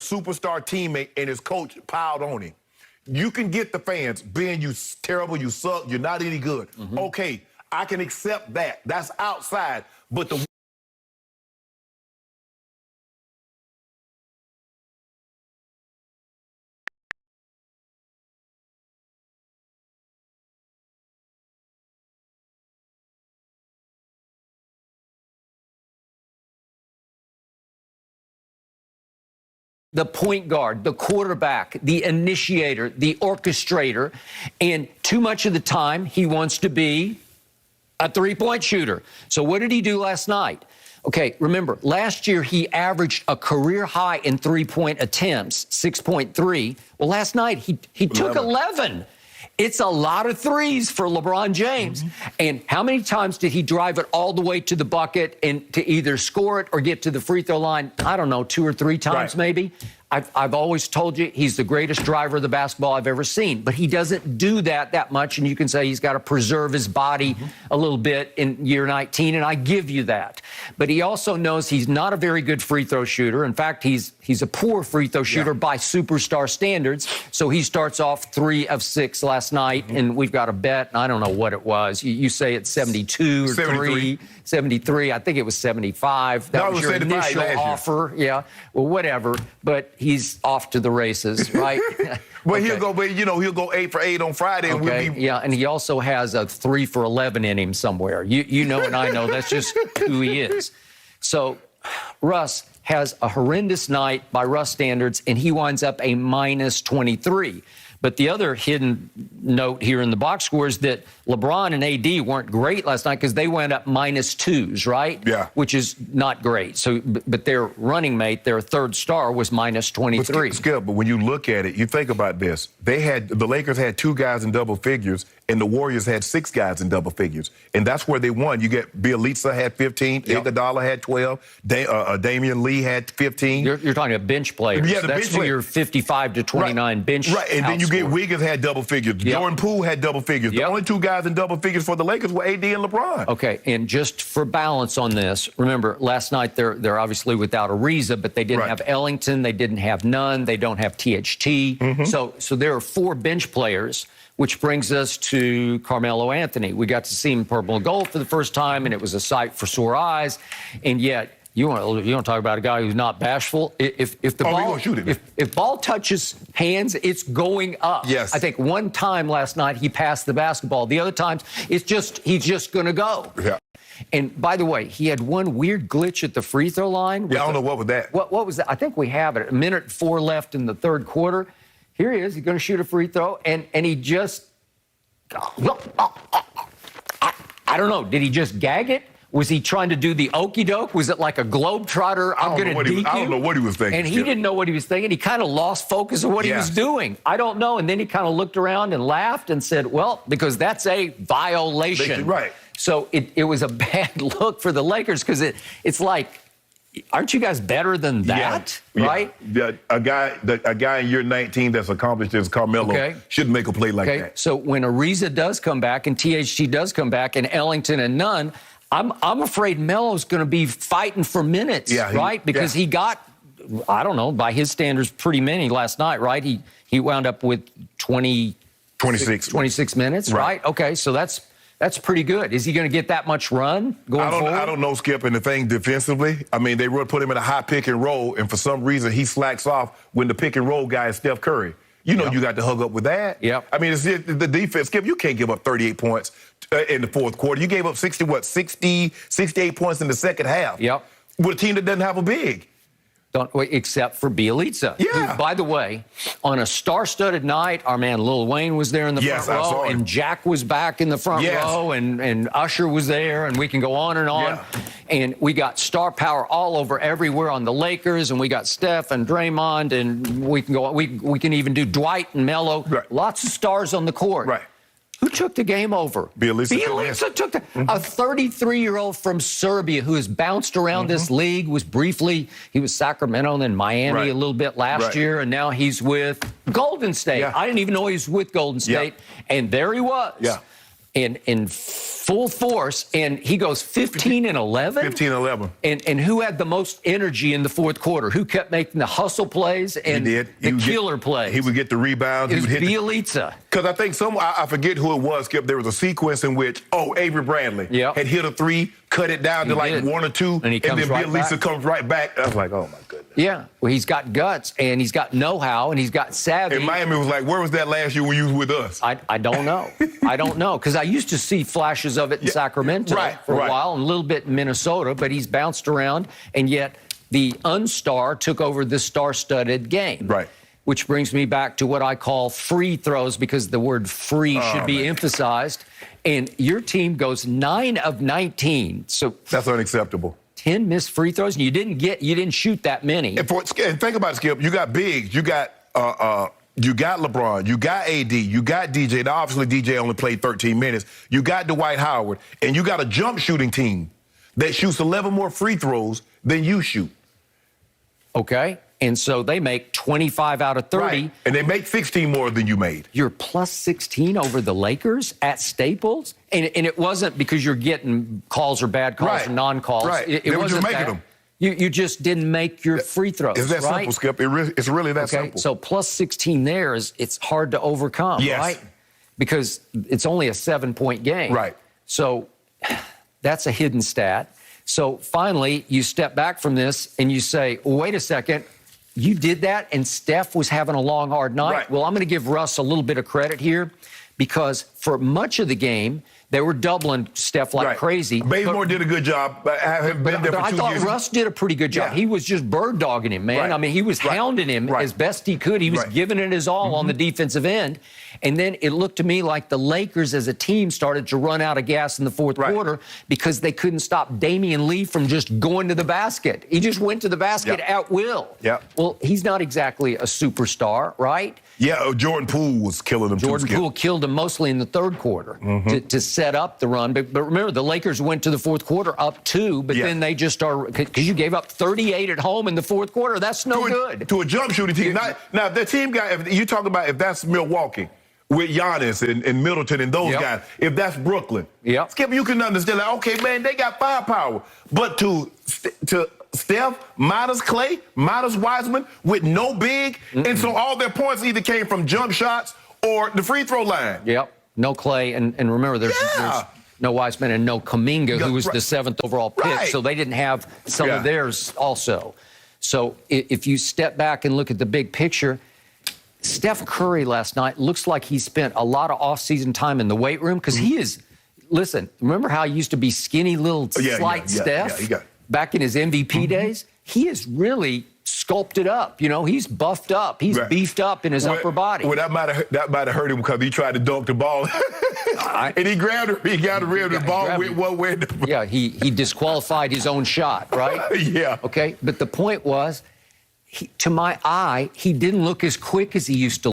superstar teammate and his coach piled on him. You can get the fans, Ben, you terrible, you suck, you're not any good. Okay, I can accept that. That's outside. But the point guard, the quarterback, the initiator, the orchestrator, and too much of the time he wants to be a three-point shooter. So what did he do last night? Okay, remember, last year he averaged a career high in three-point attempts, 6.3. Well, last night he took 11. It's a lot of threes for LeBron James. And how many times did he drive it all the way to the bucket and to either score it or get to the free throw line? I don't know, 2 or 3 times maybe. I've always told you he's the greatest driver of the basketball I've ever seen, but he doesn't do that much, and you can say he's got to preserve his body a little bit in year 19, and I give you that. But he also knows he's not a very good free throw shooter. In fact, he's a poor free throw shooter by superstar standards, so he starts off 3 of 6 last night, and we've got a bet, and I don't know what it was. You say it's 72 or 73. I think it was 75. That was your initial offer. Yeah, well, whatever. But he's off to the races, right? Well, he'll go, but he'll go 8 for 8 on Friday. And we'll be... Yeah, and he also has a 3 for 11 in him somewhere. You know, and I know that's just who he is. So Russ has a horrendous night by Russ standards, and he winds up a minus 23. But the other hidden note here in the box score is that LeBron and AD weren't great last night because they went up -2s, right? Yeah. Which is not great. So, but their running mate, their third star, was minus 23. But when you look at it, you think about this. The Lakers had 2 guys in double figures, and the Warriors had 6 guys in double figures. And that's where they won. You get Bielitsa had 15, Iguodala had 12, Damian Lee had 15. You're talking about bench players. Yeah, that's bench your 55 to 29 bench. Right, and then you get Wiggins had double figures. Jordan Poole had double figures. The only 2 guys in double figures for the Lakers were AD and LeBron. Okay, and just for balance on this, remember, last night they're obviously without Ariza, but they didn't have Ellington, they didn't have Nunn, they don't have THT. So there are 4 bench players, which brings us to Carmelo Anthony. We got to see him in purple and gold for the first time, and it was a sight for sore eyes. And yet, you want to talk about a guy who's not bashful. If the ball, if ball touches hands, it's going up. Yes. I think one time last night he passed the basketball. The other times he's just going to go. Yeah. And by the way, he had one weird glitch at the free throw line. Yeah, I don't know what was that. What was that? I think we have it. 1:04 left in the third quarter. Here he is. He's going to shoot a free throw, and he just. I don't know. Did he just gag it? Was he trying to do the okey doke? Was it like a globetrotter? I'm going to DQ. I don't know what he was thinking. And he didn't know what he was thinking. He kind of lost focus of what he was doing. I don't know. And then he kind of looked around and laughed and said, well, because that's a violation. Right. So it was a bad look for the Lakers because it's like, aren't you guys better than that? Yeah. Right? Yeah. A guy in year 19 that's accomplished as Carmelo shouldn't make a play like that. So when Ariza does come back and THT does come back and Ellington and Nunn, I'm afraid Melo's going to be fighting for minutes, right? Because he got, I don't know, by his standards, pretty many last night, right? He wound up with 26 minutes, right? Okay, so that's pretty good. Is he going to get that much run going forward? I don't know, Skip. And the thing defensively, I mean, they put him in a high pick and roll, and for some reason he slacks off when the pick and roll guy is Steph Curry. You know you got to hug up with that. Yep. I mean, it's the defense, Skip, you can't give up 38 points in the fourth quarter. You gave up 68 points in the second half. Yep. With a team that doesn't have a big. Except for Bielitsa. Yeah. Who, by the way, on a star-studded night, our man Lil Wayne was there in the front row, I saw him. and Jack was back in the front row, and Usher was there, and we can go on and on. Yeah. And we got star power all over everywhere on the Lakers, and we got Steph and Draymond, and we can go. We can even do Dwight and Melo. Right. Lots of stars on the court. Right. Who took the game over? Bielitsa took a 33-year-old from Serbia who has bounced around this league, he was Sacramento and then Miami a little bit last year, and now he's with Golden State. I didn't even know he was with Golden State, and there he was. Yeah. and in full force, and he goes 15 and 11. 15 and 11. And who had the most energy in the fourth quarter? Who kept making the hustle plays and the killer plays? He would get the rebounds. It was Bielitsa. Because I think I forget who it was, Skip. There was a sequence in which, Avery Bradley had hit a three, cut it down to like 1 or 2, and then Bielitsa comes right back. I was like, oh, my goodness. Yeah, well, he's got guts, and he's got know-how, and he's got savvy. And Miami was like, where was that last year when you was with us? I don't know. I don't know, because I used to see flashes of it in Sacramento for a while, and a little bit in Minnesota, but he's bounced around, and yet the unstar took over the star-studded game. Right. Which brings me back to what I call free throws, because the word free should be emphasized. And your team goes 9 of 19. So that's unacceptable. 10 missed free throws, and you didn't shoot that many. And think about it, Skip. You got bigs. You got LeBron. You got AD. You got DJ. Now, obviously, DJ only played 13 minutes. You got Dwight Howard, and you got a jump shooting team that shoots 11 more free throws than you shoot. Okay. And so they make 25 out of 30. Right. And they make 16 more than you made. You're plus 16 over the Lakers at Staples? And it wasn't because you're getting calls or bad calls or non-calls. Right. It wasn't making them. You just didn't make your free throws. It's that simple, Skip. It's really that simple. So plus 16 there it's hard to overcome, right? Because it's only a 7-point game. Right. So that's a hidden stat. So finally, you step back from this and you say, well, wait a second. You did that, and Steph was having a long, hard night. Right. Well, I'm going to give Russ a little bit of credit here, because for much of the game, they were doubling Steph like crazy. Bazemore did a good job. I thought Russ did a pretty good job. Yeah. He was just bird dogging him, man. I mean, he was hounding him as best he could. He was giving it his all on the defensive end. And then it looked to me like the Lakers as a team started to run out of gas in the fourth quarter, because they couldn't stop Damian Lee from just going to the basket. He just went to the basket at will. Well, he's not exactly a superstar, right? Yeah, Jordan Poole was killing him. Jordan Poole killed him mostly in the third quarter to set up the run. But remember, the Lakers went to the fourth quarter up 2, but then they just are, because you gave up 38 at home in the fourth quarter. That's no good. To a jump shooting team. Now, the team guy, if you talk about if that's Milwaukee with Giannis and Middleton and those guys, if that's Brooklyn, Skip, you can understand, like, okay, man, they got firepower. But to Steph, minus Clay, minus Wiseman, with no big, and so all their points either came from jump shots or the free throw line. No Clay, and remember, there's no Wiseman and no Kuminga, who was the 7th overall pick, so they didn't have some of theirs also. So if you step back and look at the big picture, Steph Curry last night looks like he spent a lot of off-season time in the weight room, because he is, listen, remember how he used to be skinny little slight Steph? Back in his MVP days, he is really sculpted up. You know, he's buffed up. He's beefed up in his upper body. Well, that might have hurt him, because he tried to dunk the ball. And he grabbed the rim, the ball went one way. Yeah, he disqualified his own shot, right? Okay, but the point was, to my eye, he didn't look as quick as he used to.